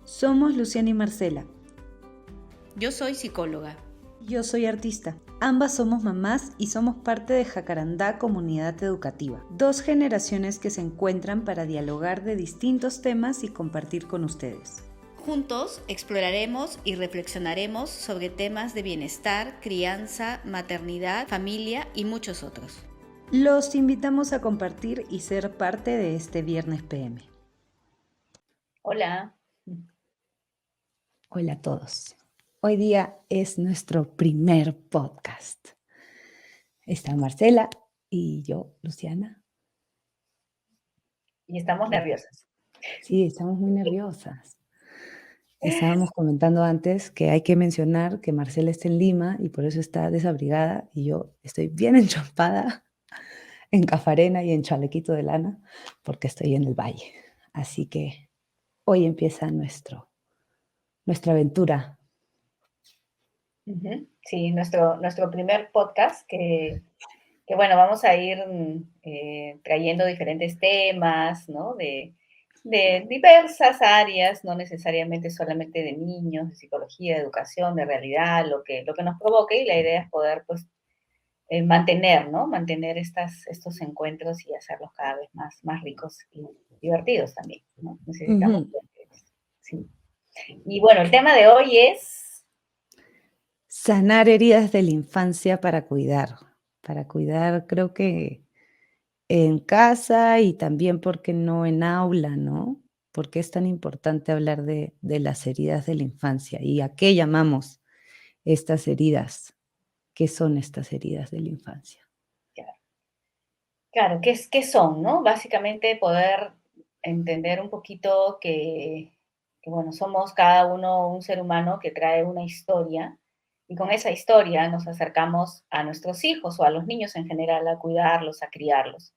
Somos Luciana y Marcela. Yo soy psicóloga. Yo soy artista. Ambas somos mamás y somos parte de Jacarandá Comunidad Educativa. 2 generaciones que se encuentran para dialogar de distintos temas y compartir con ustedes. Juntos exploraremos y reflexionaremos sobre temas de bienestar, crianza, maternidad, familia y muchos otros. Los invitamos a compartir y ser parte de este Viernes PM. Hola. Hola a todos. Hoy día es nuestro primer podcast. Está Marcela y yo, Luciana. Y estamos nerviosas. Sí, estamos muy nerviosas. Estábamos comentando antes que hay que mencionar que Marcela está en Lima y por eso está desabrigada y yo estoy bien enchompada en Cafarena y en chalequito de lana porque estoy en el valle. Así que hoy empieza nuestra aventura. Sí, nuestro primer podcast que bueno, vamos a ir trayendo diferentes temas, ¿no? De diversas áreas, no necesariamente solamente de niños, de psicología, de educación, de realidad, lo que nos provoque, y la idea es poder, pues, mantener, ¿no? Mantener estos encuentros y hacerlos cada vez más ricos y divertidos también, ¿no? Necesitamos sí. Y bueno, el tema de hoy es sanar heridas de la infancia para cuidar. Para cuidar, creo que en casa y también, ¿por qué no en aula, no? ¿Por qué es tan importante hablar de las heridas de la infancia? ¿Y a qué llamamos estas heridas? ¿Qué son estas heridas de la infancia? Claro, ¿qué son, no? Básicamente poder entender un poquito que, bueno, somos cada uno un ser humano que trae una historia, y con esa historia nos acercamos a nuestros hijos o a los niños en general a cuidarlos, a criarlos.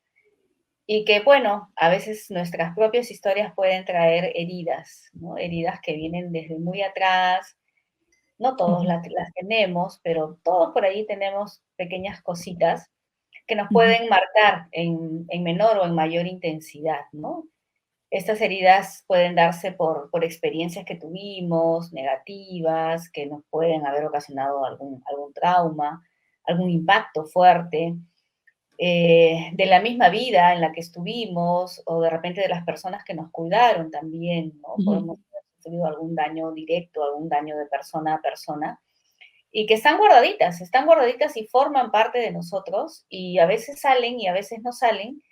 Y que, bueno, a veces nuestras propias historias pueden traer heridas, ¿no? Heridas que vienen desde muy atrás. No todos las tenemos, pero todos por ahí tenemos pequeñas cositas que nos pueden marcar en menor o en mayor intensidad, ¿no? Estas heridas pueden darse por experiencias que tuvimos, negativas, que nos pueden haber ocasionado algún trauma, algún impacto fuerte, de la misma vida en la que estuvimos, o de repente de las personas que nos cuidaron también, ¿no? Podemos haber sufrido algún daño directo, algún daño de persona a persona, y que están guardaditas y forman parte de nosotros, y a veces salen y a veces no salen,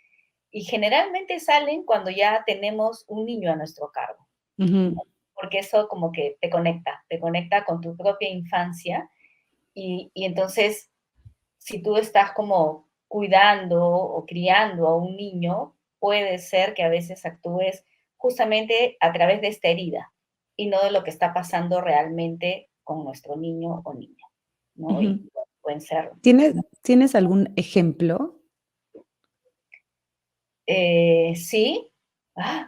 y generalmente salen cuando ya tenemos un niño a nuestro cargo, ¿no? Porque eso como que te conecta con tu propia infancia, y entonces, si tú estás como cuidando o criando a un niño, puede ser que a veces actúes justamente a través de esta herida, y no de lo que está pasando realmente con nuestro niño o niña, ¿no? Y pueden ser ¿Tienes algún ejemplo? sí.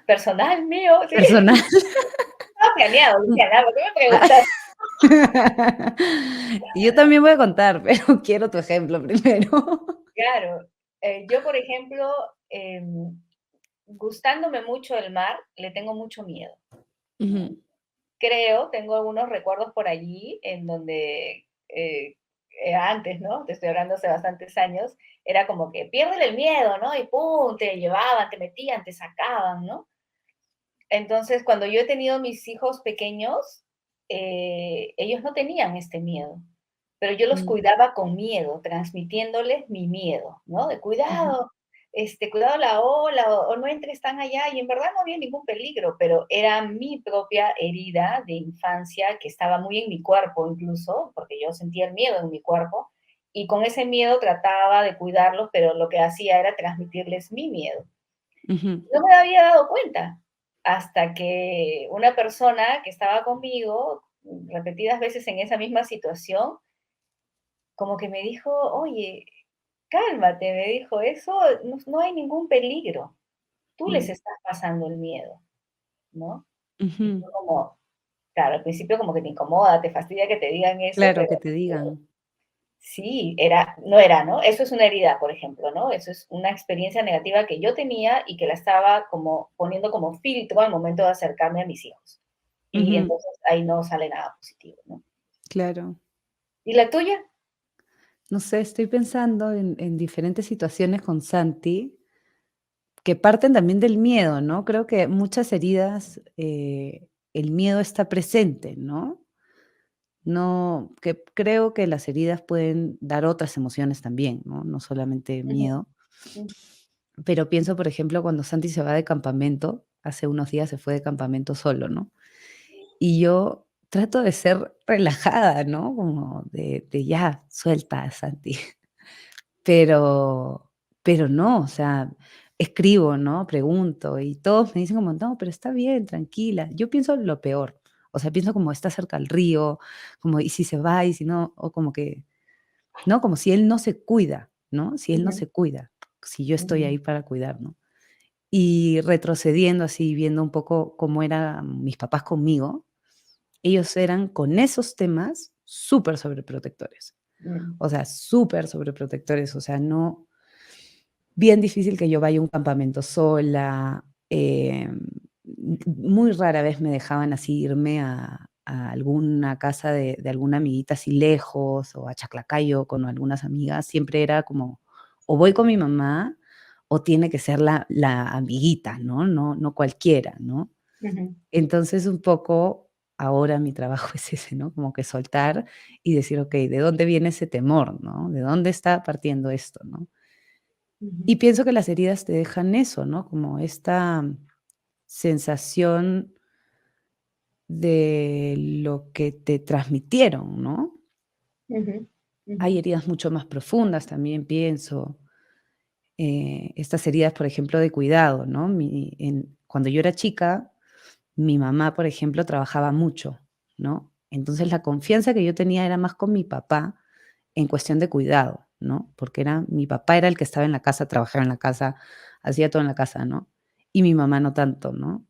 Personal mío, sí. Personal. Estaba planeado, Luciana, ¿por qué me preguntas? Y yo también voy a contar, pero quiero tu ejemplo primero. Claro, yo, por ejemplo, gustándome mucho el mar, le tengo mucho miedo, ¿no? Tengo algunos recuerdos por allí en donde antes, ¿no? Te estoy hablando hace bastantes años, era como que piérdele el miedo, ¿no? Y pum, te llevaban, te metían, te sacaban, ¿no? Entonces, cuando yo he tenido mis hijos pequeños, ellos no tenían este miedo, pero yo los cuidaba con miedo, transmitiéndoles mi miedo, ¿no? De cuidado, cuidado la ola, o no entres tan allá, y en verdad no había ningún peligro, pero era mi propia herida de infancia que estaba muy en mi cuerpo incluso, porque yo sentía el miedo en mi cuerpo, y con ese miedo trataba de cuidarlos, pero lo que hacía era transmitirles mi miedo. No me había dado cuenta hasta que una persona que estaba conmigo repetidas veces en esa misma situación, como que me dijo: "Oye, cálmate", me dijo, "eso no hay ningún peligro, tú les estás pasando el miedo", ¿no? Y fue como, claro, al principio como que te incomoda, te fastidia que te digan eso, Claro, pero que te digan. sí, no era, ¿no? Eso es una herida, por ejemplo, ¿no? Eso es una experiencia negativa que yo tenía y que la estaba como poniendo como filtro al momento de acercarme a mis hijos. y Ujú, entonces ahí no sale nada positivo, ¿no? claro. ¿Y la tuya? No sé, estoy pensando en diferentes situaciones con Santi que parten también del miedo, ¿no? Creo que muchas heridas, el miedo está presente, ¿no? No, que creo que las heridas pueden dar otras emociones también, ¿no? No solamente Ujú, miedo. ujú, Pero pienso, por ejemplo, cuando Santi se va de campamento, hace unos días se fue de campamento solo, ¿no? Y yo trato de ser relajada, ¿no? Como de ya, suelta, Santi. Pero pero no, o sea, escribo, ¿no? Pregunto, y todos me dicen como: "No, pero está bien, tranquila". Yo pienso lo peor, o sea, pienso como está cerca al río, como, ¿y si se va? ¿Y si no? O como que, ¿no? Como si él no se cuida, ¿no? Si él no ujú, se cuida, si yo estoy ujú, ahí para cuidar, ¿no? Y retrocediendo así, viendo un poco cómo eran mis papás conmigo, ellos eran con esos temas súper sobreprotectores, mm, o sea, súper sobreprotectores, o sea, no bien difícil que yo vaya a un campamento sola, muy rara vez me dejaban así irme a alguna casa de alguna amiguita así lejos, o a Chaclacayo con algunas amigas, siempre era como, o voy con mi mamá, o tiene que ser la amiguita, ¿no? No cualquiera, ¿no? ujú, Entonces, un poco ahora mi trabajo es ese, ¿no? Como que soltar y decir: "Okey, ¿de dónde viene ese temor, no? ¿De dónde está partiendo esto?", ¿no? ujú, Y pienso que las heridas te dejan eso, ¿no? Como esta sensación de lo que te transmitieron, ¿no? ujú, Hay ujú, heridas mucho más profundas también, pienso. Estas heridas, por ejemplo, de cuidado, ¿no? Cuando yo era chica, mi mamá, por ejemplo, trabajaba mucho, ¿no? Entonces, la confianza que yo tenía era más con mi papá en cuestión de cuidado, ¿no? Porque mi papá era el que estaba en la casa, trabajaba en la casa, hacía todo en la casa, ¿no? Y mi mamá no tanto, ¿no?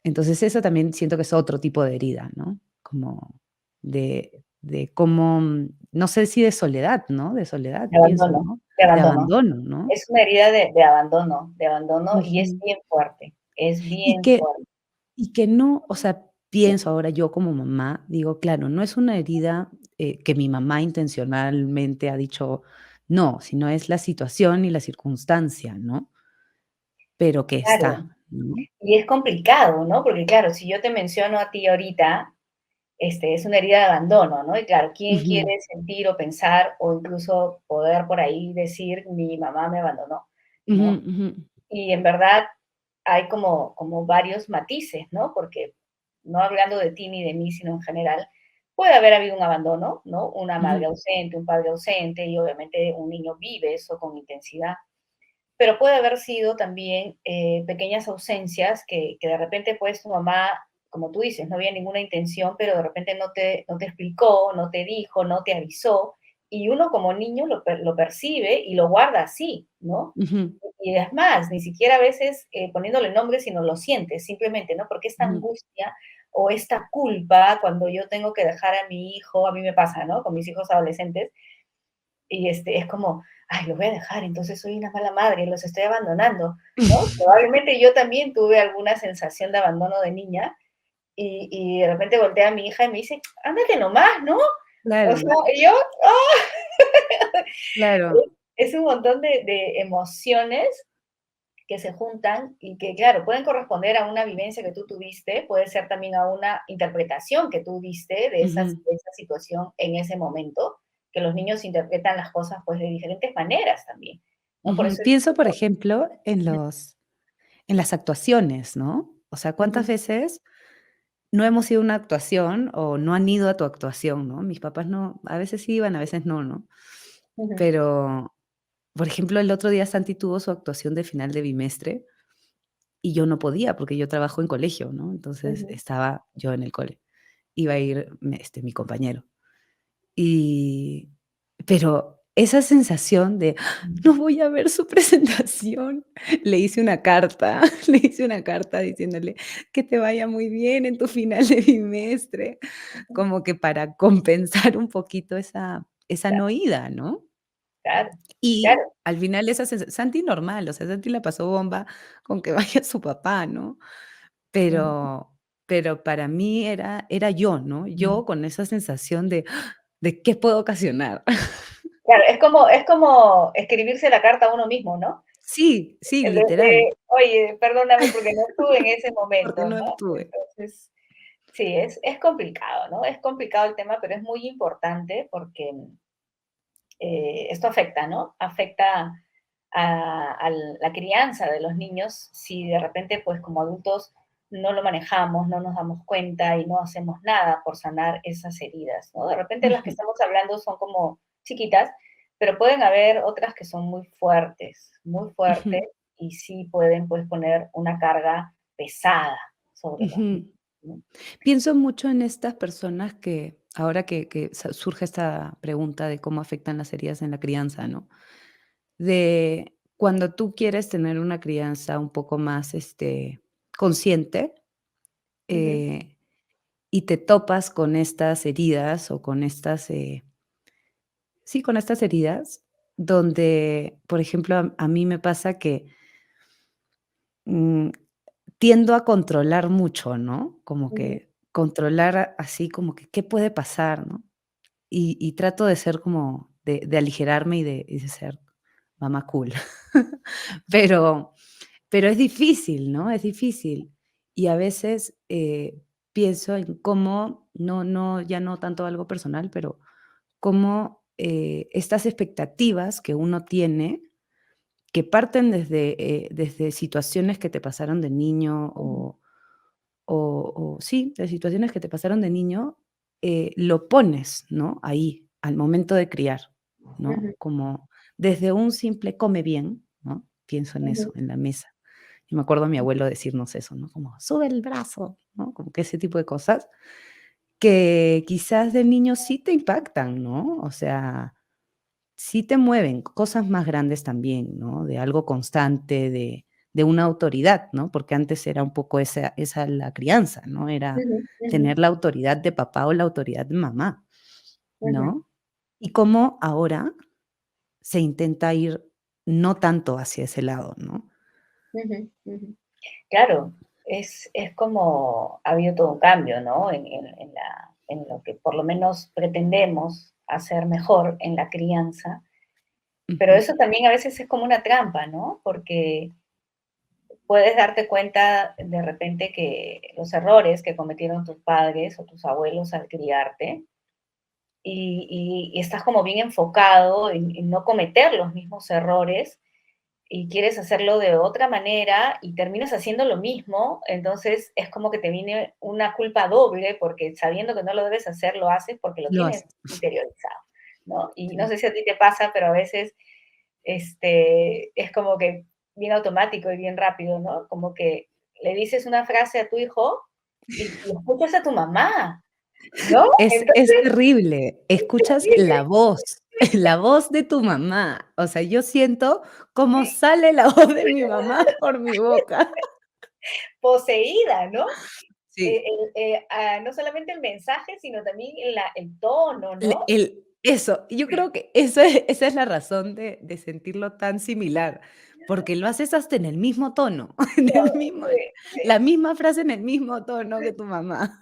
Entonces, eso también siento que es otro tipo de herida, ¿no? Como de cómo, no sé si de soledad, ¿no? De soledad, de pienso, abandono, ¿no? de De abandono. abandono, ¿no? Es una herida de abandono y Ujú. es Y bien que fuerte. y que no, o sea, pienso ahora yo como mamá, digo, claro, no es una herida, que mi mamá intencionalmente ha dicho no, sino es la situación y la circunstancia, ¿no? Pero que Claro, está, ¿no? y es complicado, ¿no? Porque claro, si yo te menciono a ti ahorita, es una herida de abandono, ¿no? Y claro, ¿quién Ujú, quiere sentir o pensar o incluso poder por ahí decir: "Mi mamá me abandonó", ujú, ¿no? ujú, Y en verdad hay como varios matices, ¿no? Porque no hablando de ti ni de mí, sino en general, puede haber habido un abandono, ¿no? Una madre ujú, ausente, un padre ausente, y obviamente un niño vive eso con intensidad. Pero puede haber sido también pequeñas ausencias que de repente, pues, tu mamá, como tú dices, no había ninguna intención, pero de repente no te explicó, no te dijo, no te avisó, y uno como niño lo percibe y lo guarda así, ¿no? ujú, Y es más, ni siquiera a veces poniéndole nombre, sino lo sientes simplemente, ¿no? Porque esta ujú, angustia o esta culpa cuando yo tengo que dejar a mi hijo, a mí me pasa, ¿no? Con mis hijos adolescentes, y es como, ay, los voy a dejar, entonces soy una mala madre, los estoy abandonando, ¿no? Probablemente yo también tuve alguna sensación de abandono de niña y de repente voltea a mi hija y me dice, ándate nomás, ¿no? O sea, claro, y yo, ¡ah! claro, Es un montón de emociones que se juntan y que, claro, pueden corresponder a una vivencia que tú tuviste, puede ser también a una interpretación que tú diste ujú, de esa situación en ese momento, que los niños interpretan las cosas pues de diferentes maneras también, ¿no? Por ujú. eso es Pienso, por importante. ejemplo, en las actuaciones, ¿no? O sea, ¿cuántas Ujú, veces no hemos ido a una actuación o no han ido a tu actuación, ¿no? Mis papás no, a veces sí iban, a veces no, ¿no? ujú, Pero, por ejemplo, el otro día Santi tuvo su actuación de final de bimestre y yo no podía porque yo trabajo en colegio, ¿no? Entonces ujú, estaba yo en el cole. Iba a ir mi compañero. Y pero esa sensación de: "Ah, ujú, no voy a ver su presentación", le hice una carta, le hice una carta diciéndole: "Que te vaya muy bien en tu final de bimestre", ujú. como que para compensar un poquito esa Claro, no ida, ¿no? claro, Y claro. al final esa Santi normal, o sea, Santi la pasó bomba con que vaya su papá, ¿no? Ujú, Pero pero para mí era yo, ¿no? Mm. Yo con esa sensación de qué puedo ocasionar. Claro, es como escribirse la carta a uno mismo, ¿no? Sí, sí, literal, De: "Oye, perdóname porque no estuve en ese porque momento", no ¿no? estuve. Entonces, sí, es complicado, ¿no? Es complicado el tema, pero es muy importante porque, esto afecta, ¿no? Afecta a la crianza de los niños si de repente, pues, como adultos no lo manejamos, no nos damos cuenta y no hacemos nada por sanar esas heridas, ¿no? De repente las que Ujú, estamos hablando son como chiquitas, pero pueden haber otras que son muy fuertes ujú, y sí pueden, pues, poner una carga pesada sobre los niños, ujú. ¿no? Pienso mucho en estas personas que ahora que surge esta pregunta de cómo afectan las heridas en la crianza, ¿no? De cuando tú quieres tener una crianza un poco más, consciente, Ujú, eh, y te topas con estas heridas o con estas, sí, con estas heridas, donde, por ejemplo, a mí me pasa que, mm, tiendo a controlar mucho, ¿no? Como ujú, que controlar así como que, ¿qué puede pasar, no? Y trato de ser como de aligerarme y de ser mamá cool. Pero pero es difícil, ¿no? Es difícil. Y a veces, pienso en cómo, ya no tanto algo personal, pero cómo, estas expectativas que uno tiene, que parten desde situaciones que te pasaron de niño ujú, o sí, de situaciones que te pasaron de niño, lo pones, ¿no? Ahí, al momento de criar, ¿no? ujú, Como desde un simple come bien, ¿no? Pienso en ujú, eso, en la mesa. Y me acuerdo a mi abuelo decirnos eso, ¿no? Como sube el brazo, ¿no? Como que ese tipo de cosas que quizás de niño sí te impactan, ¿no? O sea, sí te mueven, cosas más grandes también, ¿no? De algo constante, de una autoridad, ¿no? Porque antes era un poco esa la crianza, ¿no? Era ujú, ujú, tener la autoridad de papá o la autoridad de mamá, ujú, ¿no? Y cómo ahora se intenta ir no tanto hacia ese lado, ¿no? ujú, ujú. Claro, es como ha habido todo un cambio, ¿no? En lo que por lo menos pretendemos hacer mejor en la crianza, pero Ujú, eso también a veces es como una trampa, ¿no? Porque puedes darte cuenta de repente que los errores que cometieron tus padres o tus abuelos al criarte, y estás como bien enfocado en no cometer los mismos errores, y quieres hacerlo de otra manera y terminas haciendo lo mismo, entonces es como que te viene una culpa doble porque sabiendo que no lo debes hacer, lo haces porque lo lo tienes hace, interiorizado, ¿no? Y no sí. sé si a ti te pasa, pero a veces es como que bien automático y bien rápido, ¿no? Como que le dices una frase a tu hijo y escuchas a tu mamá, ¿no? Es Entonces, terrible. es Escuchas la terrible, voz, la voz de tu mamá. O sea, yo siento cómo sale la voz de mi mamá por mi boca. poseída, ¿no? Sí, No solamente el mensaje, sino también el tono, ¿no? eso, yo creo que eso esa es la razón de sentirlo tan similar, porque lo haces hasta en el mismo tono, en el mismo Sí, la sí, misma frase en el mismo tono que tu mamá.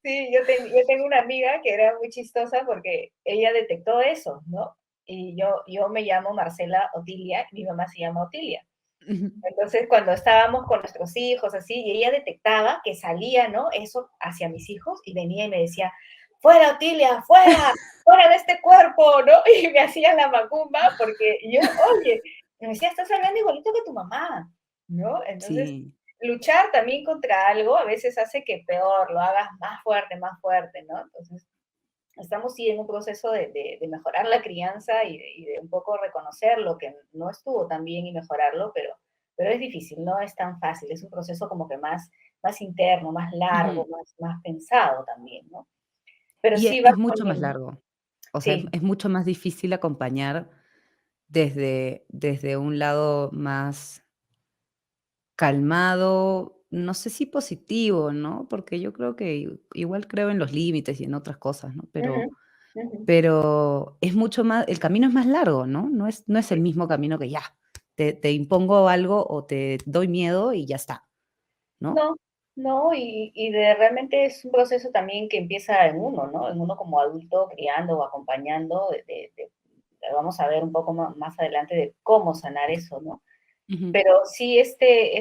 sí, yo tengo una amiga que era muy chistosa porque ella detectó eso, ¿no? Y yo me llamo Marcela Otilia, y mi mamá se llama Otilia. Ujú. Entonces, cuando estábamos con nuestros hijos, así, y ella detectaba que salía, ¿no? Eso hacia mis hijos y venía y me decía, fuera, Otilia, fuera, fuera de este cuerpo, ¿no? Y me hacía la macumba porque yo, oye, me decía, estás hablando igualito que tu mamá, ¿no? Entonces, Sí. luchar también contra algo a veces hace que peor, lo hagas más fuerte, ¿no? Entonces, estamos sí en un proceso de mejorar la crianza y de un poco reconocer lo que no estuvo tan bien y mejorarlo, pero es difícil, no es tan fácil, es un proceso como que más interno, más largo, Ujú. más pensado también, ¿no? Pero Y sí va es mucho más poniendo, largo. O sea, es sí, es mucho más difícil acompañar desde un lado más calmado, no sé si positivo, ¿no? Porque yo creo que igual creo en los límites y en otras cosas, ¿no? ujú, Pero ujú, pero es mucho más el camino es más largo, ¿no? No es el mismo camino que ya, te impongo algo o te doy miedo y ya está, ¿no? no, No, y de realmente es un proceso también que empieza en uno, ¿no? En uno como adulto criando o acompañando, vamos a ver un poco más adelante de cómo sanar eso, ¿no? Ujú, Pero sí, este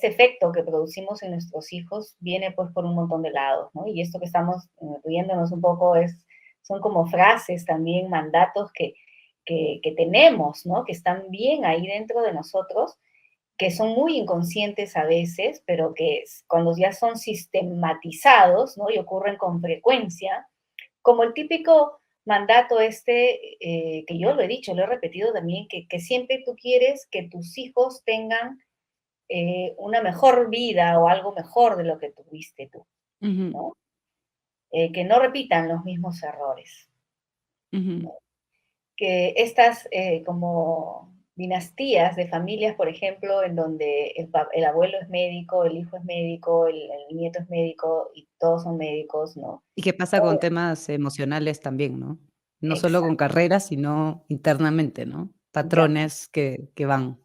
efecto que producimos en nuestros hijos viene pues por un montón de lados, ¿no? Y esto que estamos riéndonos un poco son como frases también, mandatos que tenemos, ¿no? Que están bien ahí dentro de nosotros, que son muy inconscientes a veces, pero que cuando ya son sistematizados, ¿no? Y ocurren con frecuencia, como el típico mandato que yo lo he dicho, lo he repetido también, que siempre tú quieres que tus hijos tengan una mejor vida o algo mejor de lo que tuviste tú, ujú, ¿no? Que no repitan los mismos errores, ujú. ¿no? Que estas como dinastías de familias, por ejemplo, en donde el abuelo es médico, el hijo es médico, el nieto es médico y todos son médicos, ¿no? ¿Y qué pasa con temas emocionales también, no? No solo con Exacto, carreras, sino internamente, ¿no? ya. Patrones que van.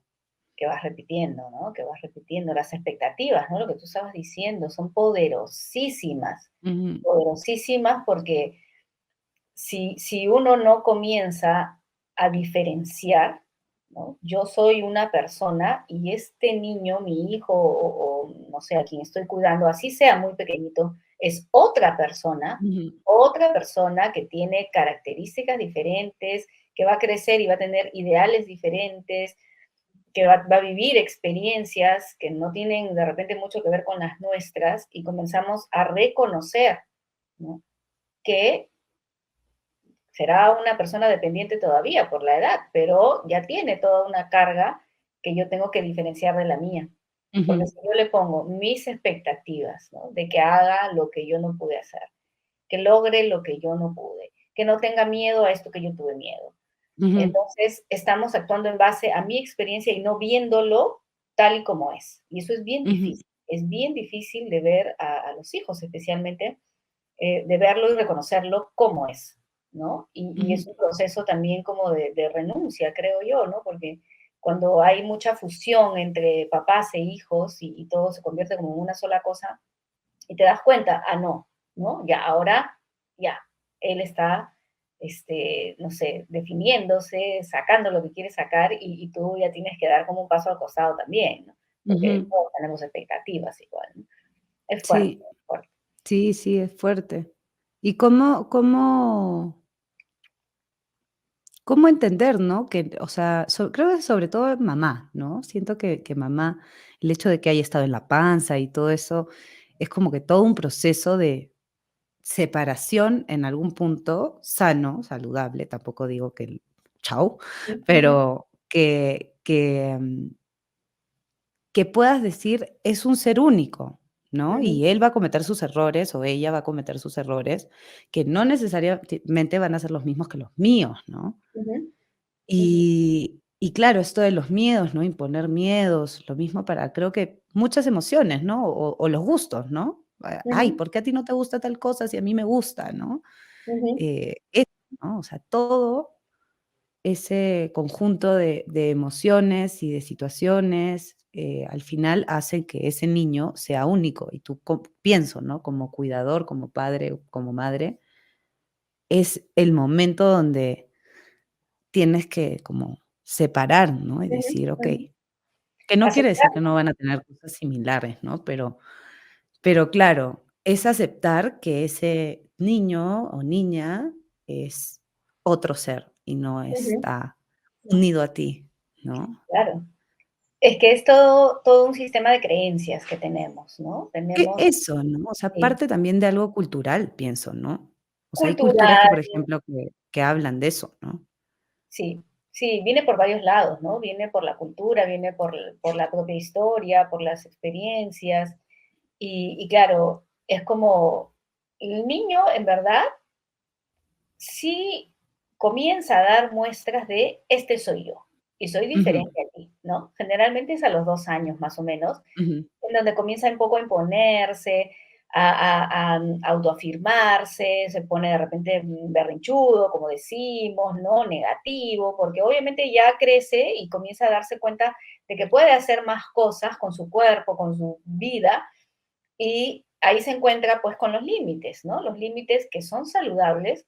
Que vas repitiendo, ¿no? Que vas repitiendo. Las expectativas, ¿no? Lo que tú estabas diciendo, son poderosísimas, Ujú, poderosísimas porque si uno no comienza a diferenciar, ¿no? Yo soy una persona y este niño, mi hijo o no sé, a quien estoy cuidando, así sea muy pequeñito, es ujú, otra persona que tiene características diferentes, que va a crecer y va a tener ideales diferentes, que va a vivir experiencias que no tienen de repente mucho que ver con las nuestras y comenzamos a reconocer, ¿no? Que será una persona dependiente todavía por la edad, pero ya tiene toda una carga que yo tengo que diferenciar de la mía. Porque ujú, si yo le pongo mis expectativas, ¿no? De que haga lo que yo no pude hacer, que logre lo que yo no pude, que no tenga miedo a esto que yo tuve miedo, ujú, entonces, estamos actuando en base a mi experiencia y no viéndolo tal y como es. Y eso ujú, es bien difícil de ver a los hijos, especialmente, de verlo y reconocerlo como es, ¿no? Y ujú, es un proceso también como de renuncia, creo yo, ¿no? Porque cuando hay mucha fusión entre papás e hijos y todo se convierte como en una sola cosa, y te das cuenta, ah, no, ¿no? Ya ahora, ya, él está, no sé, definiéndose, sacando lo que quiere sacar y tú ya tienes que dar como un paso al costado también, ¿no? Porque ujú. todos tenemos expectativas igual, ¿no? Es fuerte, Sí, es fuerte. sí, sí, es fuerte. ¿Y cómo entender, no? Que, o sea, creo que sobre todo mamá, ¿no? Siento que mamá, el hecho de que haya estado en la panza y todo eso, es como que todo un proceso de separación en algún punto, sano, saludable, tampoco digo que el chao, Ujú, pero que puedas decir: "Es un ser único", ¿no? ujú, Y él va a cometer sus errores, o ella va a cometer sus errores, que no necesariamente van a ser los mismos que los míos, ¿no? ujú, ujú, Y claro, esto de los miedos, ¿no? Imponer miedos, lo mismo para creo que muchas emociones, ¿no? O los gustos, ¿no? Ay, ujú, ¿por qué a ti no te gusta tal cosa si a mí me gusta, no? ujú, Eso, ¿no? O sea, todo ese conjunto de emociones y de situaciones, al final hacen que ese niño sea único. Y tú pienso, ¿no? Como cuidador, como padre, como madre, es el momento donde tienes que como separar, ¿no? Y ujú, decir: ujú. "Okey", que no quiere decir Aceptar. que no van a tener cosas similares, ¿no? Pero claro, es aceptar que ese niño o niña es otro ser y no Ujú, está unido a ti, ¿no? claro. Es que es todo un sistema de creencias que tenemos, ¿no? Tenemos, Eso, ¿no? O sea, sí, parte también de algo cultural, pienso, ¿no? O sea, hay culturas que, cultural. por ejemplo, que hablan de eso, ¿no? Sí, sí, viene por varios lados, ¿no? Viene por la cultura, viene por la propia historia, por las experiencias. Y claro, es como el niño, en verdad, sí comienza a dar muestras de este soy yo y soy Ujú, diferente a ti, ¿no? Generalmente es a los 2 años más o menos, ujú, en donde comienza un poco a imponerse, a autoafirmarse, se pone de repente berrinchudo, como decimos, ¿no? Negativo, porque obviamente ya crece y comienza a darse cuenta de que puede hacer más cosas con su cuerpo, con su vida, Y ahí se encuentra pues con los límites, ¿no? Los límites que son saludables,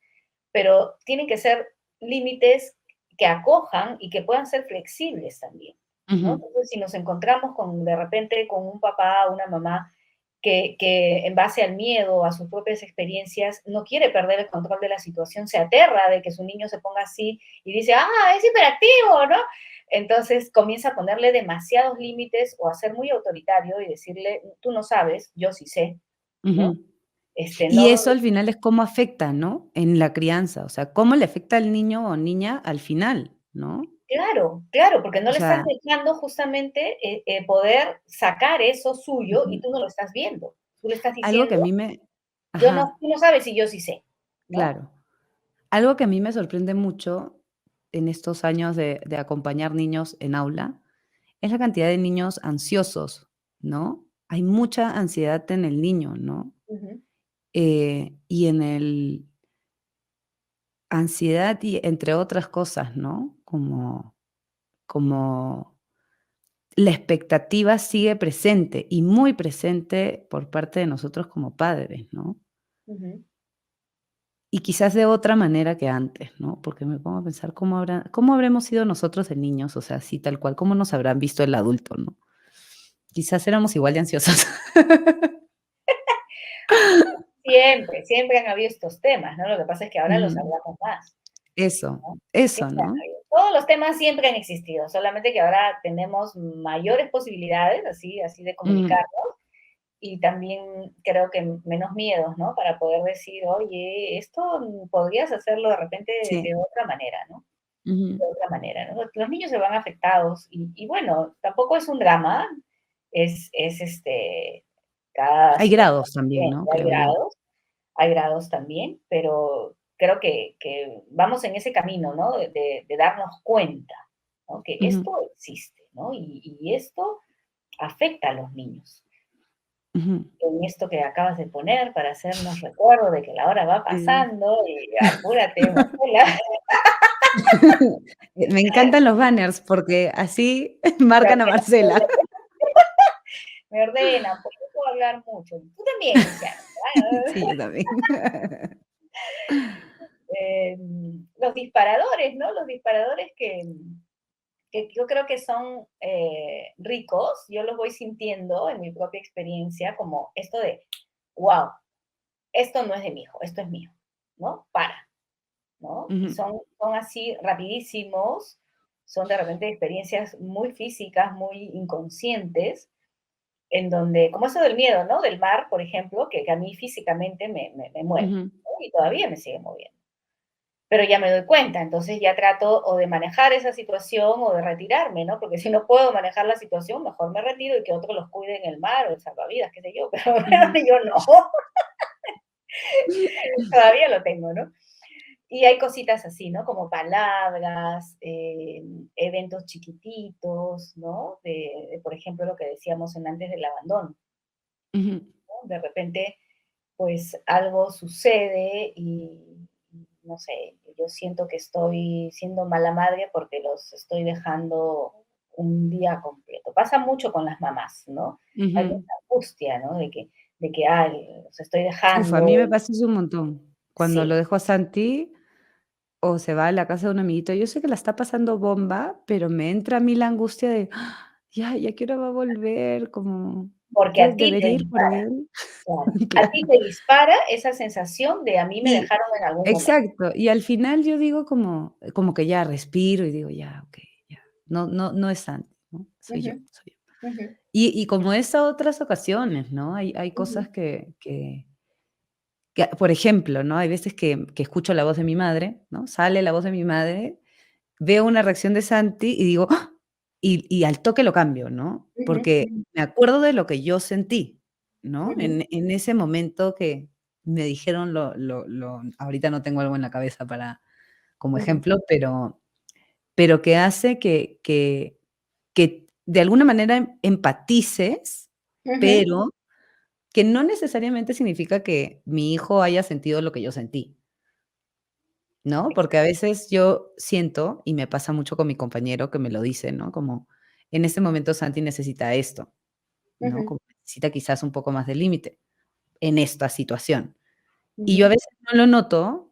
pero tienen que ser límites que acojan y que puedan ser flexibles también, ¿no? Ujú, Entonces, si nos encontramos con, de repente, con un papá o una mamá que en base al miedo, a sus propias experiencias, no quiere perder el control de la situación, se aterra de que su niño se ponga así y dice, ah, es hiperactivo, ¿no? Entonces comienza a ponerle demasiados límites o a ser muy autoritario y decirle, tú no sabes, yo sí sé, ¿no? ujú. Y No, eso al final es cómo afecta, ¿no? En la crianza, o sea, cómo le afecta al niño o niña al final, ¿no? claro, claro, porque no O le estás sea, dejando justamente poder sacar eso suyo y ujú. tú no lo estás viendo. Tú le estás Algo que a diciendo, mí me yo no, ajá, tú no sabes y yo sí sé, ¿no? claro. Algo que a mí me sorprende mucho en estos años de acompañar niños en aula, es la cantidad de niños ansiosos, ¿no? Hay mucha ansiedad en el niño, ¿no? Ujú, Y en el ansiedad y entre otras cosas, ¿no? Como la expectativa sigue presente y muy presente por parte de nosotros como padres, ¿no? ujú. Y quizás de otra manera que antes, ¿no? Porque me pongo a pensar cómo habremos sido nosotros de niños, o sea, así tal cual, cómo nos habrán visto el adulto, ¿no? Quizás éramos igual de ansiosos. Siempre, siempre han habido estos temas, ¿no? Lo que pasa es que ahora los Ujú. hablamos más, Eso, ¿no? eso, Siempre han ¿no? habido. Todos los temas siempre han existido, solamente que ahora tenemos mayores posibilidades, así de Ujú. comunicarnos, y también creo que menos miedos, ¿no? Para poder decir, oye, esto podrías hacerlo de repente Sí. de otra manera, ¿no? Ujú. De otra manera, ¿no? Los niños se van afectados y bueno, tampoco es un drama, es cada Hay situación grados también, diferente, ¿no? Creo yo. hay grados también, pero creo que vamos en ese camino, ¿no? De darnos cuenta, ¿no? Que Ujú, esto existe, ¿no? Y esto afecta a los niños. ujú. En esto que acabas de poner para hacernos recuerdo de que la hora va Sí. pasando y apúrate, Marcela. Me encantan los banners porque así marcan a Marcela. Me ordenan, porque yo puedo hablar mucho. Tú también, Luciana. Sí, yo también. Los disparadores, ¿no? Los disparadores que yo creo que son ricos, yo los voy sintiendo en mi propia experiencia como esto de, wow, esto no es de mi hijo, esto es mío, ¿no? Para, ¿no? Y Ujú, son así rapidísimos, son de repente experiencias muy físicas, muy inconscientes, en donde, como eso del miedo, ¿no? Del mar, por ejemplo, que a mí físicamente me mueve, ujú, ¿no? Y todavía me sigue moviendo. Pero ya me doy cuenta, entonces ya trato o de manejar esa situación o de retirarme, ¿no? Porque si no puedo manejar la situación, mejor me retiro y que otro los cuide en el mar o el salvavidas, qué sé yo, pero ujú, yo no, todavía lo tengo, ¿no? Y hay cositas así, ¿no? Como palabras, eventos chiquititos, ¿no? Por ejemplo, lo que decíamos en antes del abandono, ujú, ¿no? De repente, pues algo sucede y no sé, yo siento que estoy siendo mala madre porque los estoy dejando un día completo. Pasa mucho con las mamás, ¿no? Hay ujú. mucha angustia, ¿no? De que ay, los estoy Uf, a mí dejando. me pasa eso un montón. Cuando lo Sí, dejo a Santi o se va a la casa de un amiguito, yo sé que la está pasando bomba, pero me entra a mí la angustia de: "Ah, ya, ¿qué hora va a volver?". Como, porque ya a ti te debería ir por dispara, él. claro. A ti Claro. te dispara esa sensación de a mí me Y dejaron en algún momento. exacto, y al final yo digo como que ya respiro y digo: "Ya, okey, ya". No es Santi, ¿no? Soy yo, Ujú, soy yo. ujú, Y como es a otras ocasiones, ¿no? Hay ujú, cosas que, por ejemplo, ¿no? Hay veces que escucho la voz de mi madre, ¿no? Sale la voz de mi madre, veo una reacción de Santi y digo: "¡Ah!". Y al toque lo cambio, ¿no? ujú, Porque ujú, me acuerdo de lo que yo sentí, ¿no? ujú, En ese momento que me dijeron lo ahorita no tengo algo en la cabeza para como ujú, ejemplo, pero que hace que de alguna manera empatices, ujú. pero que no necesariamente significa que mi hijo haya sentido lo que yo sentí, ¿no? Porque a veces yo siento, y me pasa mucho con mi compañero que me lo dice, ¿no? Como, en este momento Santi necesita esto, ¿no? Ujú, Como necesita quizás un poco más de límite en esta situación. Y yo a Ujú. veces no lo noto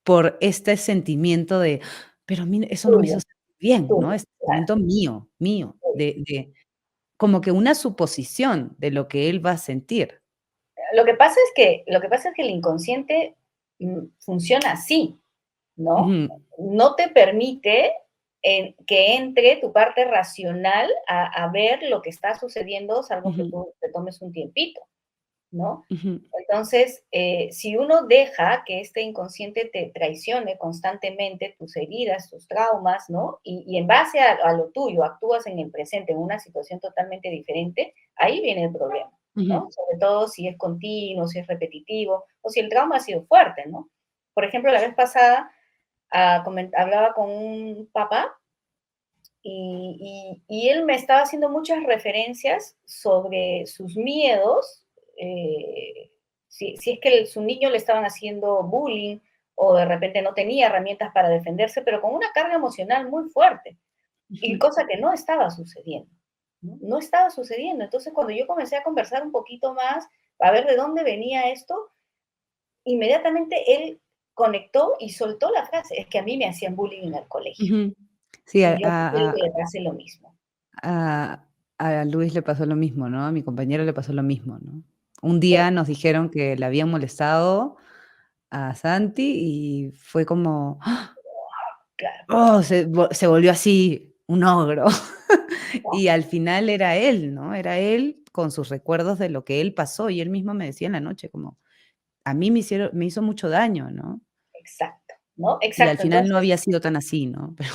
por este sentimiento de, pero a mí eso no me hizo Tuyo, sentir bien, ¿no? tuyo, Este claro, sentimiento mío, tuyo. de como que una suposición de lo que él va a sentir. Lo que pasa es que el inconsciente, funciona así, ¿no? Ujú, No te permite que entre tu parte racional a ver lo que está sucediendo, salvo que ujú, tú te tomes un tiempito, ¿no? ujú, Entonces, si uno deja que este inconsciente te traicione constantemente tus heridas, tus traumas, ¿no? Y en base a lo tuyo actúas en el presente, en una situación totalmente diferente, ahí viene el problema, ujú, ¿no? Sobre todo si es continuo, si es repetitivo, o si el trauma ha sido fuerte, ¿no? Por ejemplo, la vez pasada hablaba con un papá y él me estaba haciendo muchas referencias sobre sus miedos, si es que su niño le estaban haciendo bullying o de repente no tenía herramientas para defenderse, pero con una carga emocional muy fuerte, y ujú, cosa que no estaba sucediendo, ¿no? No estaba sucediendo. Entonces, cuando yo comencé a conversar un poquito más, a ver de dónde venía esto, inmediatamente él conectó y soltó la frase, es que a mí me hacían bullying en el colegio ujú. Sí, y yo no quiero que le pase lo mismo. a a Luis le pasó lo mismo, ¿no? A mi compañero le pasó lo mismo, ¿no? Un día nos dijeron que le habían molestado a Santi y fue como, ¡ah! Claro, Oh, se volvió así un ogro. Y al final era él, ¿no? Era él con sus recuerdos de lo que él pasó, y él mismo me decía en la noche como: "A mí me hizo mucho daño", ¿no? exacto, ¿no? Y al Exacto. final no Entonces, había sido tan así, ¿no? Pero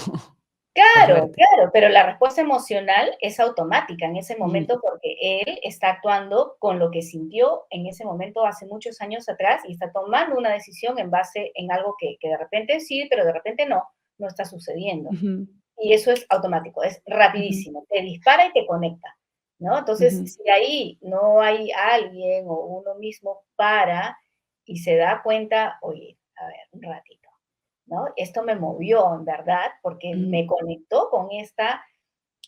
por claro, suerte. claro, pero la respuesta emocional es automática en ese Ujú, momento porque él está actuando con lo que sintió en ese momento hace muchos años atrás y está tomando una decisión en base en algo que de repente sí, pero de repente no, no está sucediendo. ujú, Y eso es automático, es ujú, rapidísimo, te dispara y te conecta, ¿no? Entonces, ujú, si ahí no hay alguien o uno mismo para y se da cuenta, oye, a ver, un ratito, ¿no? Esto me movió, en verdad, porque ujú. me conectó con esta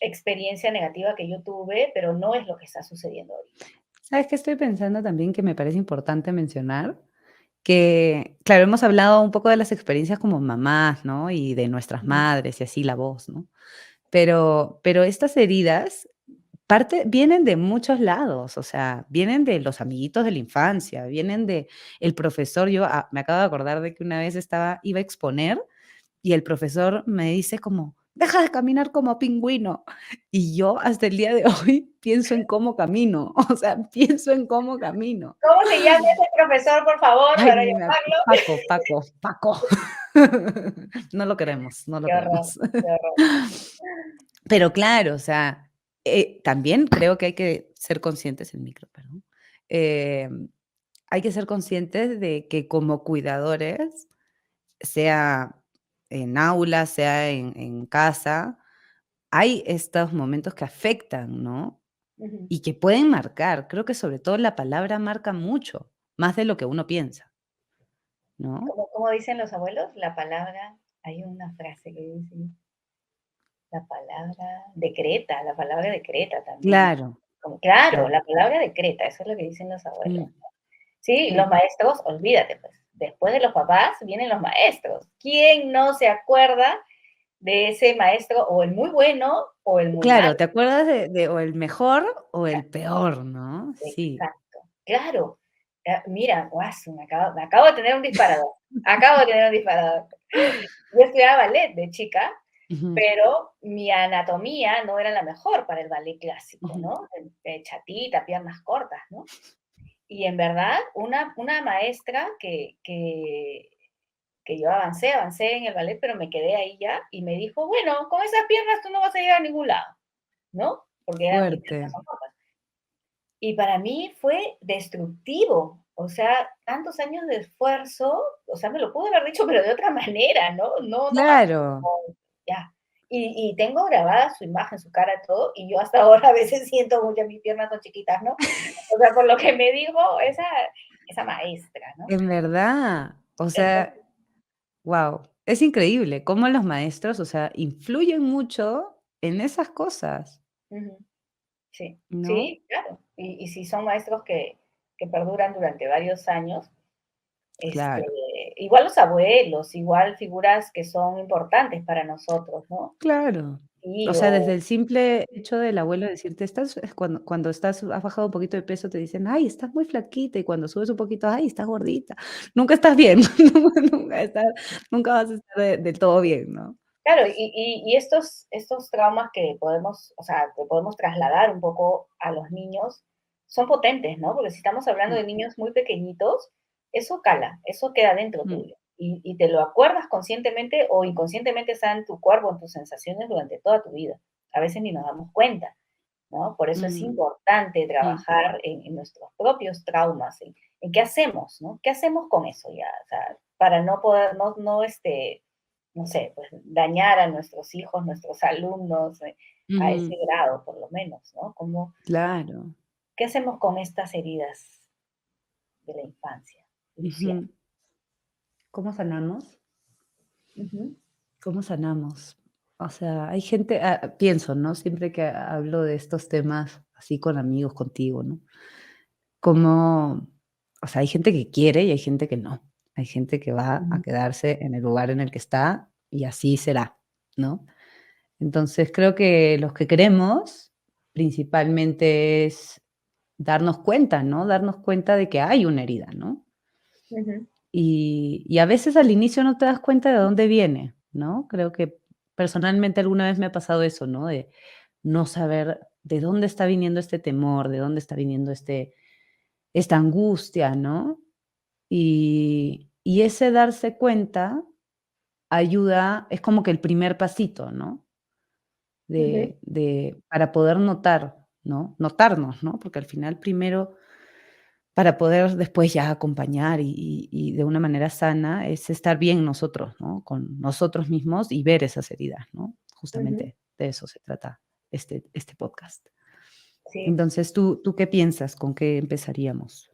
experiencia negativa que yo tuve, pero no es lo que está sucediendo ahorita. ¿Sabes qué estoy pensando también que me parece importante mencionar? Que, claro, hemos hablado un poco de las experiencias como mamás, ¿no? Y de nuestras Ujú, madres y así la voz, ¿no? Pero estas heridas vienen de muchos lados, o sea, vienen de los amiguitos de la infancia, vienen de el profesor. Yo, me acabo de acordar de que una vez iba a exponer y el profesor me dice como: "Deja de caminar como pingüino". Y yo hasta el día de hoy pienso en cómo camino, o sea, pienso en cómo camino. ¿cómo se llama ese profesor, por favor, Ay, para ni me ac llamarlo? Paco. No lo queremos, no lo Qué horror, queremos. qué horror. Pero claro, o sea, también creo que hay que ser conscientes el micro, perdón. Hay que ser conscientes de que como cuidadores, sea en aula, sea en casa, hay estos momentos que afectan, ¿no? Ujú. Y que pueden marcar. Creo que sobre todo la palabra marca mucho, más de lo que uno piensa, ¿no? Como dicen los abuelos, la palabra, hay una frase que dice, la palabra decreta también. Claro, Claro, claro. la palabra decreta, eso es lo que dicen los abuelos. Mm, Sí, los mm. maestros, olvídate, pues, después de los papás vienen los maestros. ¿Quién no se acuerda de ese maestro, o el muy bueno o el muy malo? Claro, ¿te acuerdas de o el mejor o el peor, no? Sí. Exacto, claro. Mira, guaso, me acabo de tener un disparador, acabo de tener un disparador. Yo estudiaba ballet de chica, Ujú, pero mi anatomía no era la mejor para el ballet clásico, ujú, ¿no? De chatita, piernas cortas, ¿no? Y en verdad, una maestra que yo avancé en el ballet, pero me quedé ahí ya, y me dijo, bueno, con esas piernas tú no vas a llegar a ningún lado, ¿no? Porque mis piernas fuerte. son cortas. Y para mí fue destructivo, o sea, tantos años de esfuerzo, o sea, me lo pude haber dicho, pero de otra manera, ¿no? No así Claro, como, ya. Y tengo grabada su imagen, su cara, todo, y yo hasta ahora a veces siento mucho mis piernas son chiquitas, ¿no? O sea, por lo que me dijo esa maestra, ¿no? en verdad. O sea, Entonces, wow, es increíble cómo los maestros, o sea, influyen mucho en esas cosas. ujú. sí, ¿no? sí, claro. Y si son maestros que perduran durante varios años, este, Claro. igual los abuelos, igual figuras que son importantes para nosotros, ¿no? Claro. O sea, desde Tíos, el simple hecho del abuelo decirte: "Estás", cuando has bajado un poquito de peso, te dicen: "Ay, estás muy flaquita", y cuando subes un poquito: "Ay, estás gordita". Nunca estás bien, nunca estás nunca vas a estar del todo bien, ¿no? claro, y estos traumas que podemos, o sea, que podemos trasladar un poco a los niños, son potentes, ¿no? Porque si estamos hablando Mm, de niños muy pequeñitos, eso cala, eso queda dentro mm, tuyo. Y te lo acuerdas conscientemente o inconscientemente está en tu cuerpo, en tus sensaciones durante toda tu vida. A veces ni nos damos cuenta, ¿no? Por eso es mm, importante mm, trabajar en nuestros propios traumas, en qué hacemos, ¿no? ¿Qué hacemos con eso ya? O sea, para no poder, no sé, pues dañar a nuestros hijos, nuestros alumnos, a ese ujú. grado por lo menos, ¿no? Como, Claro. ¿qué hacemos con estas heridas de la infancia, Luciana? Ujú. ¿Cómo sanamos? Ujú, ¿Cómo sanamos? O sea, hay gente, pienso, ¿no? Siempre que hablo de estos temas así con amigos, contigo, ¿no? Como, o sea, hay gente que quiere y hay gente que no. Hay gente que va a ujú, quedarse en el lugar en el que está y así será, ¿no? Entonces, creo que los que queremos, principalmente es darnos cuenta, ¿no? Darnos cuenta de que hay una herida, ¿no? ujú, Y a veces al inicio no te das cuenta de dónde viene, ¿no? Creo que personalmente alguna vez me ha pasado eso, ¿no? De no saber de dónde está viniendo este temor, de dónde está viniendo esta angustia, ¿no? Y ese darse cuenta ayuda, es como que el primer pasito, ¿no? ujú. Para poder notar, ¿no? Notarnos, ¿no? Porque al final primero para poder después ya acompañar y de una manera sana, es estar bien nosotros, ¿no? Con nosotros mismos y ver esas heridas, ¿no? Ujú, Justamente de eso se trata este podcast. sí, Entonces, ¿tú qué piensas? ¿Con qué empezaríamos?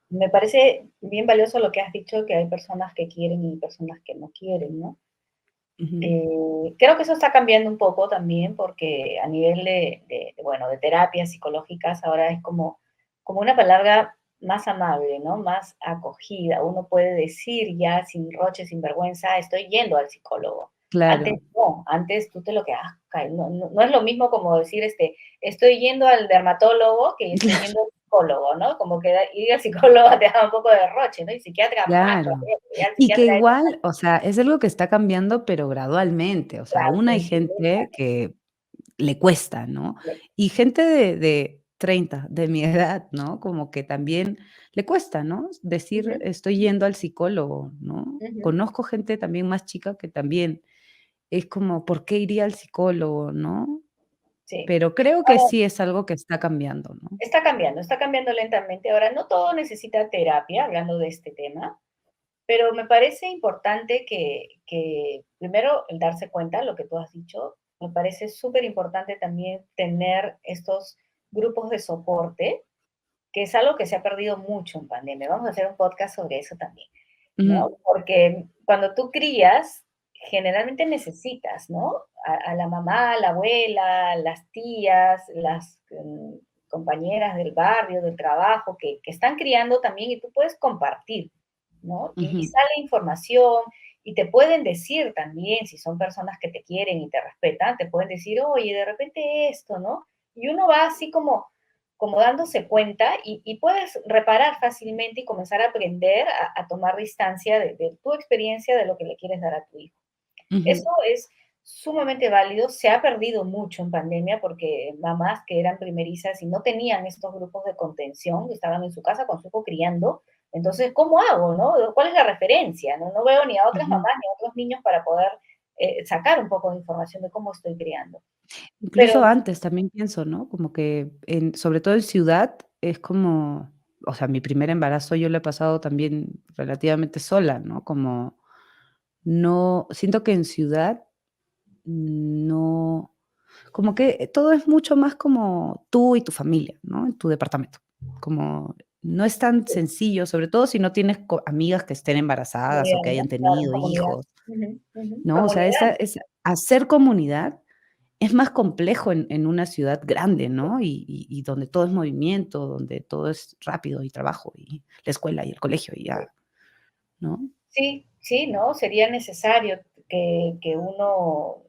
me parece bien valioso lo que has dicho, que hay personas que quieren y personas que no quieren, ¿no? Ujú, Creo que eso está cambiando un poco también porque a nivel bueno, de terapias psicológicas ahora es como una palabra más amable, ¿no? Más acogida. Uno puede decir ya sin roche, sin vergüenza, estoy yendo al psicólogo. Antes claro, no, antes tú te lo quedas, no es lo mismo como decir, estoy yendo al dermatólogo que estoy claro, yendo al psicólogo, ¿no? Como que ir al psicólogo te da un poco de roche, ¿no? Y psiquiatra más claro. todavía, porque ya el Y que psiquiatra es igual, o sea, es algo que está cambiando, pero gradualmente. O sea, aún hay gente que le cuesta, ¿no? Y gente de 30 de mi edad, ¿no? Como que también le cuesta, ¿no? Decir: Ujú, "Estoy yendo al psicólogo", ¿no? ujú. Conozco gente también más chica que también es como: "¿Por qué iría al psicólogo?", ¿no? Sí. Pero creo que Ahora, sí es algo que está cambiando, ¿no? está cambiando lentamente. Ahora, no todo necesita terapia, hablando de este tema, pero me parece importante que primero el darse cuenta, lo que tú has dicho, me parece súper importante también tener estos grupos de soporte, que es algo que se ha perdido mucho en pandemia. Vamos a hacer un podcast sobre eso también, ¿no? Ujú, Porque cuando tú crías, generalmente necesitas, ¿no? A la mamá, a la abuela, las tías, las compañeras del barrio, del trabajo, que están criando también y tú puedes compartir, ¿no? Y ujú, sale información y te pueden decir también, si son personas que te quieren y te respetan, te pueden decir, oye, de repente esto, ¿no? Y uno va así como dándose cuenta y puedes reparar fácilmente y comenzar a aprender a tomar distancia de tu experiencia de lo que le quieres dar a tu hijo. ujú, Eso es sumamente válido, se ha perdido mucho en pandemia porque mamás que eran primerizas y no tenían estos grupos de contención, que estaban en su casa con su hijo criando, entonces, ¿cómo hago, no? ¿Cuál es la referencia? No, no veo ni a otras ujú. mamás ni a otros niños para poder sacar un poco de información de cómo estoy criando. Incluso Pero antes también pienso, ¿no? Como que sobre todo en ciudad es como, o sea, mi primer embarazo yo lo he pasado también relativamente sola, ¿no? Como no, siento que en ciudad no, como que todo es mucho más como tú y tu familia, ¿no? En tu departamento. Como no es tan sencillo, sobre todo si no tienes amigas que estén embarazadas o que comunidad, ¿no? hayan Claro, tenido comunidad. hijos, Ujú, ujú. ¿no? O sea, Comunidad. esa es hacer comunidad es más complejo en una ciudad grande, ¿no? Y donde todo es movimiento, donde todo es rápido y trabajo y la escuela y el colegio y ya, ¿no? Sí, sí, ¿no? Sería necesario que uno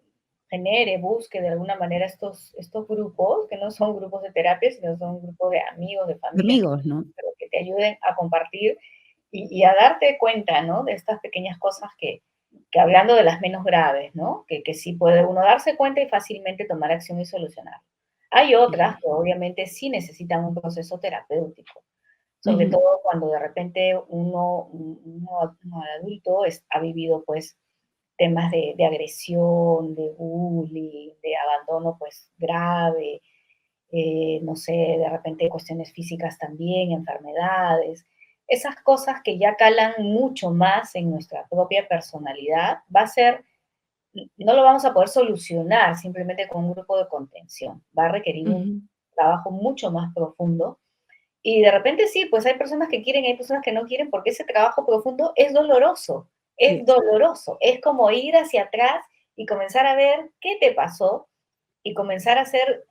genere, busque de alguna manera estos grupos, que no son grupos de terapia, sino son grupos de amigos, de familias, Amigos, ¿no? pero que te ayuden a compartir y a darte cuenta, ¿no? De estas pequeñas cosas que hablando de las menos graves, ¿no? Que sí puede uno darse cuenta y fácilmente tomar acción y solucionar. Hay Ujú, otras que obviamente sí necesitan un proceso terapéutico, sobre ujú, todo cuando de repente uno adulto ha vivido pues temas de agresión, de bullying, de abandono pues grave, no sé, de repente cuestiones físicas también, enfermedades, esas cosas que ya calan mucho más en nuestra propia personalidad, va a ser, no lo vamos a poder solucionar simplemente con un grupo de contención, va a requerir un ujú. trabajo mucho más profundo y de repente sí, pues hay personas que quieren, hay personas que no quieren, porque ese trabajo profundo es Sí. doloroso, es como ir hacia atrás y comenzar a ver qué te pasó y comenzar a hacer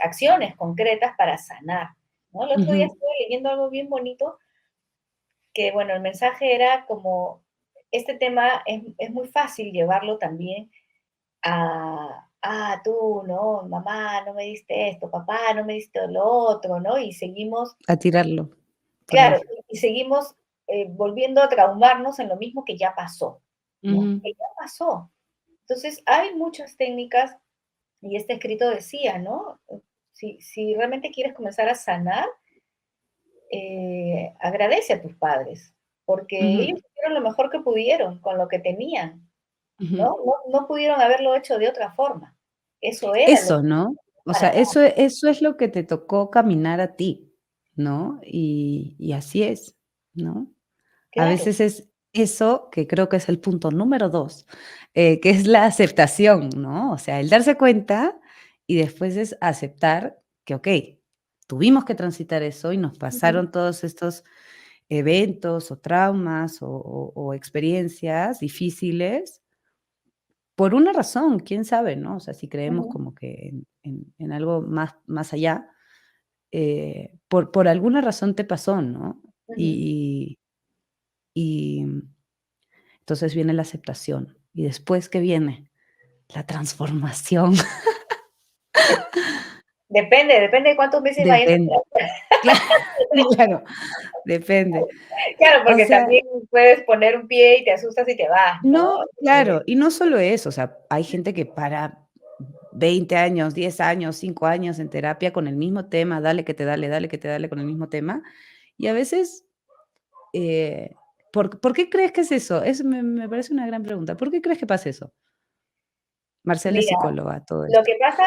acciones concretas para sanar, ¿no? El otro día Ujú. estuve leyendo algo bien bonito, que bueno, el mensaje era como, este tema es muy fácil llevarlo también tú, ¿no? Mamá, no me diste esto, papá, no me diste lo otro, ¿no? Y seguimos, A tirarlo por claro, ahí. y seguimos volviendo a traumarnos en lo mismo que ya pasó, ¿no? Ujú, Que ya pasó. Entonces, hay muchas técnicas, y este escrito decía, ¿no? Si realmente quieres comenzar a sanar, agradece a tus padres, porque ujú, ellos hicieron lo mejor que pudieron con lo que tenían, ujú. ¿no? No pudieron haberlo hecho de otra forma. Eso era lo Eso, ¿no? O sea, para dar. eso es lo que te tocó caminar a ti, ¿no? Y así es, ¿no? A Claro. veces es eso, que creo que es el punto número 2, que es la aceptación, ¿no? O sea, el darse cuenta y después es aceptar que, okey, tuvimos que transitar eso y nos Ujú, pasaron todos estos eventos o traumas o experiencias difíciles por una razón, quién sabe, ¿no? O sea, si creemos ujú, como que en algo más allá, por alguna razón te pasó, ¿no? ujú. Y entonces viene la aceptación, y después, ¿qué viene? La transformación. Depende de cuántos meses vayas a Depende. terapia. Claro, claro, depende. Claro, O porque sea, también puedes poner un pie y te asustas y te vas, ¿no? no, claro, y no solo eso, o sea, hay gente que para 20 años, 10 años, 5 años en terapia con el mismo tema, dale que te dale, dale que te dale con el mismo tema, y a veces, eh, ¿por qué crees que es eso? Me parece una gran pregunta, ¿por qué crees que pasa eso? Marcela es Mira, psicóloga, todo esto. lo que pasa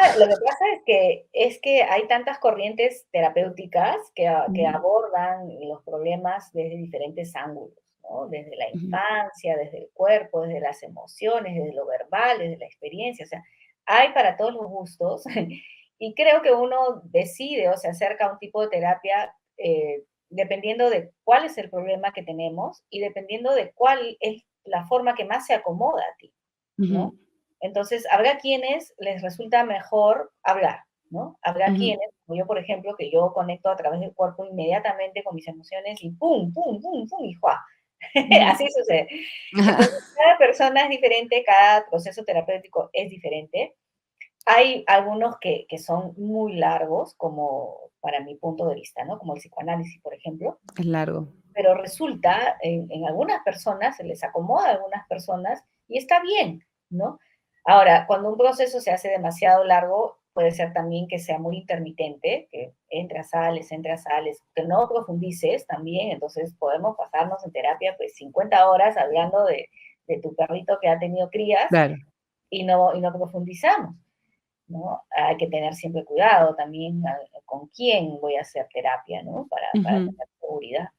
es que hay tantas corrientes terapéuticas que Ujú, abordan los problemas desde diferentes ángulos, ¿no? Desde la ujú, infancia, desde el cuerpo, desde las emociones, desde lo verbal, desde la experiencia, o sea, hay para todos los gustos y creo que uno decide o se acerca a un tipo de terapia dependiendo de cuál es el problema que tenemos y dependiendo de cuál es la forma que más se acomoda a ti, ¿no? ujú, Entonces, habrá quienes les resulta mejor hablar, ¿no? Habrá ujú, quienes, como yo, por ejemplo, que yo conecto a través del cuerpo inmediatamente con mis emociones y pum, pum, pum, pum, y ¡juá! ujú. Así sucede. Entonces, cada persona es diferente, cada proceso terapéutico es diferente. Hay algunos que son muy largos, como para mi punto de vista, ¿no? Como el psicoanálisis, por ejemplo, Es largo. pero resulta, en algunas personas, se les acomoda a algunas personas y está bien, ¿no? Ahora, cuando un proceso se hace demasiado largo, puede ser también que sea muy intermitente, que entra, sales, que no profundices también, entonces podemos pasarnos en terapia pues 50 horas hablando de tu perrito que ha tenido crías Claro. y no profundizamos, ¿no? Hay que tener siempre cuidado también con quién voy a hacer terapia, ¿no? Para Ujú, tener seguridad.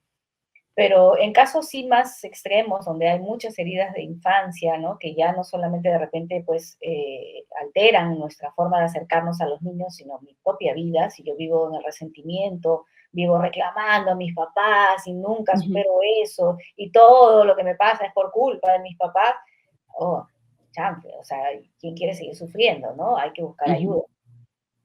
Pero en casos sí más extremos, donde hay muchas heridas de infancia, ¿no? Que ya no solamente de repente, pues, alteran nuestra forma de acercarnos a los niños, sino mi propia vida. Si yo vivo en el resentimiento, vivo reclamando a mis papás y nunca ujú. supero eso, y todo lo que me pasa es por culpa de mis papás, oh, chanfle, o sea, ¿quién quiere seguir sufriendo, no? Hay que buscar Ujú, ayuda.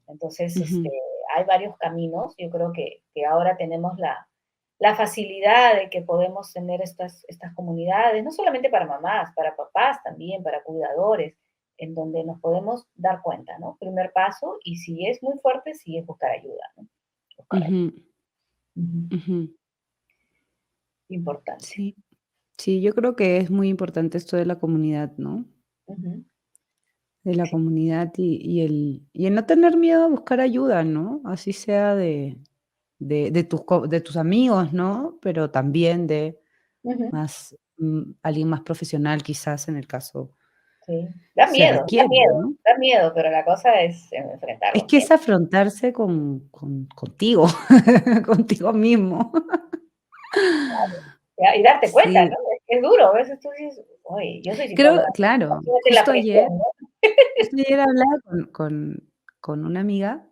Entonces, ujú, hay varios caminos. Yo creo que ahora tenemos la facilidad de que podemos tener estas comunidades, no solamente para mamás, para papás también, para cuidadores, en donde nos podemos dar cuenta, ¿no? Primer paso, y si es muy fuerte, sí es buscar ayuda, ¿no? Buscar ayuda. ujú, Ujú. ujú. Importante. Sí, sí, yo creo que es muy importante esto de la comunidad, ¿no? Ujú. De la Sí. comunidad y el no tener miedo a buscar ayuda, ¿no? Así sea de tus amigos, ¿no? Pero también de Ujú. alguien más profesional, quizás, en el caso Sí. se requiere, ¿no? Da miedo, pero la cosa es Es enfrentarlo que es siempre. afrontarse contigo, contigo mismo. Ya, y darte cuenta, ¿no? Sí, Es duro, a veces tú dices: "Oye, yo soy creo psicóloga, claro, imagínate la presión", ¿no? justo ayer hablaba con una amiga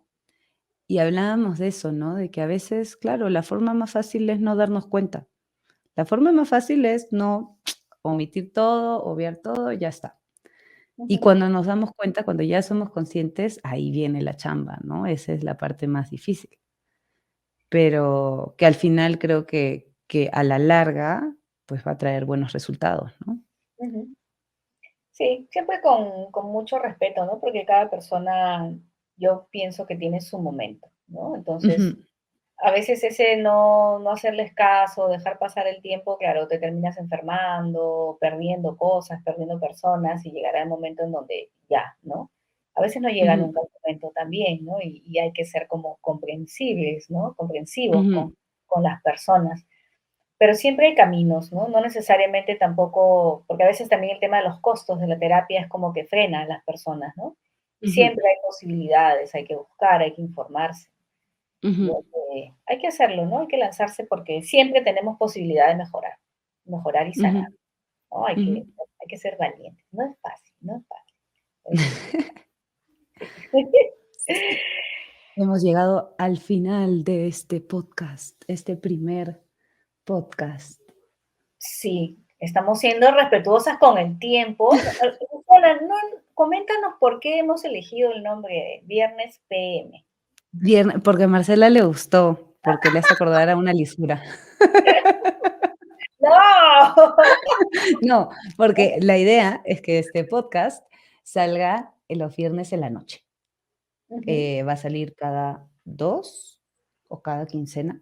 y hablábamos de eso, ¿no? De que a veces, claro, la forma más fácil es no darnos cuenta. La forma más fácil es no omitir todo, obviar todo, ya está. Y Ujú, cuando nos damos cuenta, cuando ya somos conscientes, ahí viene la chamba, ¿no? Esa es la parte más difícil. Pero que al final creo que a la larga, pues va a traer buenos resultados, ¿no? ujú. Sí, siempre con mucho respeto, ¿no? Porque cada persona, yo pienso que tiene su momento, ¿no? Entonces, Ujú, a veces ese no hacerles caso, dejar pasar el tiempo, claro, te terminas enfermando, perdiendo cosas, perdiendo personas, y llegará el momento en donde ya, ¿no? A veces no llega ujú, nunca el momento también, ¿no? Y hay que ser como comprensibles, ¿no? Comprensivos ujú, con las personas. Pero siempre hay caminos, ¿no? No necesariamente tampoco, porque a veces también el tema de los costos de la terapia es como que frena a las personas, ¿no? Y ujú, siempre hay posibilidades, hay que buscar, hay que informarse, y ujú, hay que hacerlo, ¿no? Hay que lanzarse porque siempre tenemos posibilidad de mejorar, mejorar y ujú, sanar, ¿no? ujú. Hay que ser valientes. No es fácil, no es fácil, pero sí. Sí. Hemos llegado al final de este podcast, este primer podcast. Sí, estamos siendo respetuosas con el tiempo. Hola, no, coméntanos por qué hemos elegido el nombre de Viernes PM. Porque a Marcela le gustó, porque le hace acordar a una lisura. ¡No! No, porque la idea es que este podcast salga en los viernes en la noche. Ujú, Va a salir cada 2 o cada quincena,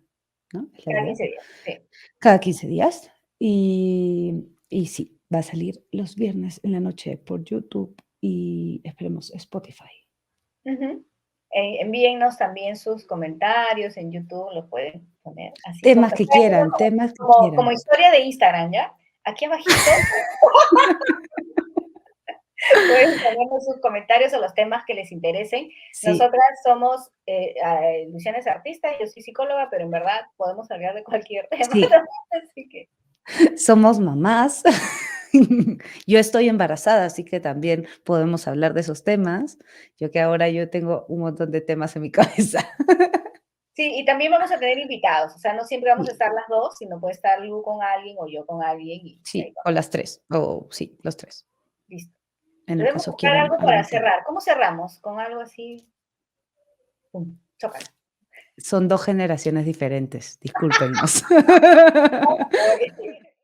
¿no? Es la cada idea. 15 días, sí. Cada 15 días. Y sí, va a salir los viernes en la noche por YouTube y esperemos Spotify. Ujú. Envíennos también sus comentarios en YouTube, lo pueden poner así Temas que quieran, temas que como quieran. historia de Instagram, ¿ya? Aquí abajito pueden ponernos sus comentarios o los temas que les interesen. Sí, Nosotras somos, Luciana es artista, yo soy psicóloga, pero en verdad podemos hablar de cualquier tema sí, también, así que somos mamás. Yo estoy embarazada, así que también podemos hablar de esos temas. Yo tengo un montón de temas en mi cabeza. sí, y también vamos a tener invitados, o sea, no siempre vamos a Sí, estar las 2, sino puede estar Lu con alguien o yo con alguien y ahí sí, o vamos, las 3 o sí, los 3 listo. en el Debemos caso buscar quieran algo para algún tema. cerrar. ¿Cómo cerramos? Con algo así, pum, chócala. Son 2 generaciones diferentes, discúlpennos.